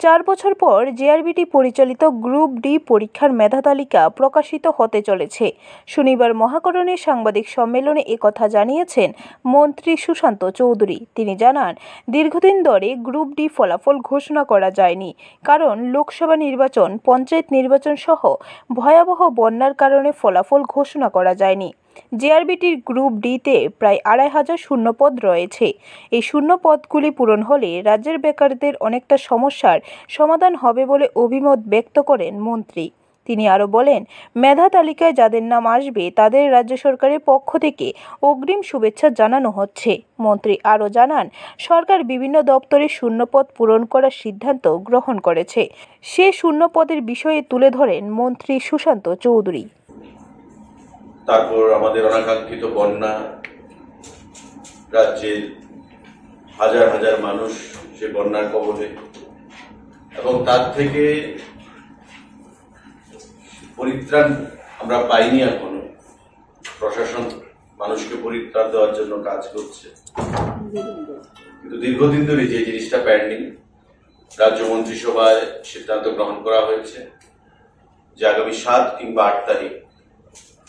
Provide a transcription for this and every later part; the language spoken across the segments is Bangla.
4 বছর পর জেআরবিটি পরিচালিত গ্রুপ ডি পরীক্ষার মেধা তালিকা প্রকাশিত হতে চলেছে। শনিবার মহাকরণে সাংবাদিক সম্মেলনে একথা জানিয়েছেন মন্ত্রী সুশান্ত চৌধুরী। তিনি জানান, দীর্ঘদিন ধরে গ্রুপ ডি ফলাফল ঘোষণা করা যায়নি, কারণ লোকসভা নির্বাচন, পঞ্চায়েত নির্বাচন সহ ভয়াবহ বন্যার কারণে ফলাফল ঘোষণা করা যায়নি। জেআরবিটির গ্রুপ ডিতে প্রায় 2500 শূন্যপদ রয়েছে। এই শূন্যপদগুলি পূরণ হলে রাজ্যের বেকারদের অনেকটা সমস্যার সমাধান হবে বলে অভিমত ব্যক্ত করেন মন্ত্রী। তিনি আরও বলেন, মেধা তালিকায় যাদের নাম আসবে তাদের রাজ্য সরকারের পক্ষ থেকে অগ্রিম শুভেচ্ছা জানানো হচ্ছে। মন্ত্রী আরও জানান, সরকার বিভিন্ন দপ্তরে শূন্যপদ পূরণ করার সিদ্ধান্ত গ্রহণ করেছে। সে শূন্যপদের বিষয়ে তুলে ধরেন মন্ত্রী সুশান্ত চৌধুরী। তারপর আমাদের অনাকাঙ্ক্ষিত বন্যা, রাজ্যের হাজার হাজার মানুষ সে বন্যার কবলে, এবং তার থেকে পরিত্রাণ আমরা পাইনি এখনো। প্রশাসন মানুষকে পরিত্রাণ দেওয়ার জন্য কাজ করছে, কিন্তু দীর্ঘদিন ধরে যে জিনিসটা পেন্ডিং, রাজ্য মন্ত্রিসভায় সিদ্ধান্ত গ্রহণ করা হয়েছে যে আগামী 7 কিংবা 8 তারিখ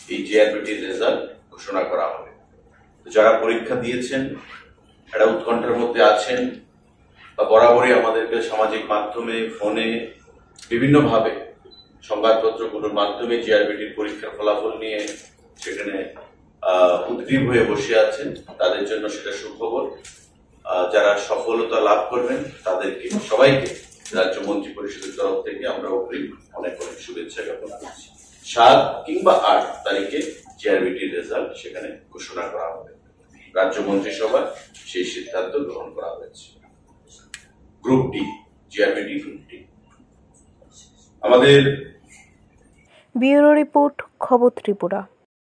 এই জেআরবিটির রেজাল্ট ঘোষণা করা হবে। যারা পরীক্ষা দিয়েছেন, একটা উৎকণ্ঠার মধ্যে আছেন, বা বরাবরই আমাদেরকে সামাজিক মাধ্যমে, ফোনে, বিভিন্নভাবে সংবাদপত্রগুলোর মাধ্যমে জেআরবিটির পরীক্ষার ফলাফল নিয়ে সেখানে উদ্গ্রীব হয়ে বসে আছেন, তাদের জন্য সেটা সুখবর। যারা সফলতা লাভ করবেন তাদেরকে সবাইকে রাজ্য মন্ত্রী পরিষদের তরফ থেকে আমরা অগ্রিম অনেক অনেক শুভেচ্ছা জ্ঞাপন করছি। 7 কিংবা 8 তারিখে জেআরবিটির রেজাল্ট সেখানে ঘোষণা করা হবে। রাজ্য মন্ত্রিসভায় সেই সিদ্ধান্ত গ্রহণ করা হয়েছে। Group D, JRBT group D. আমাদের ব্যুরো রিপোর্ট, খবর ত্রিপুরা।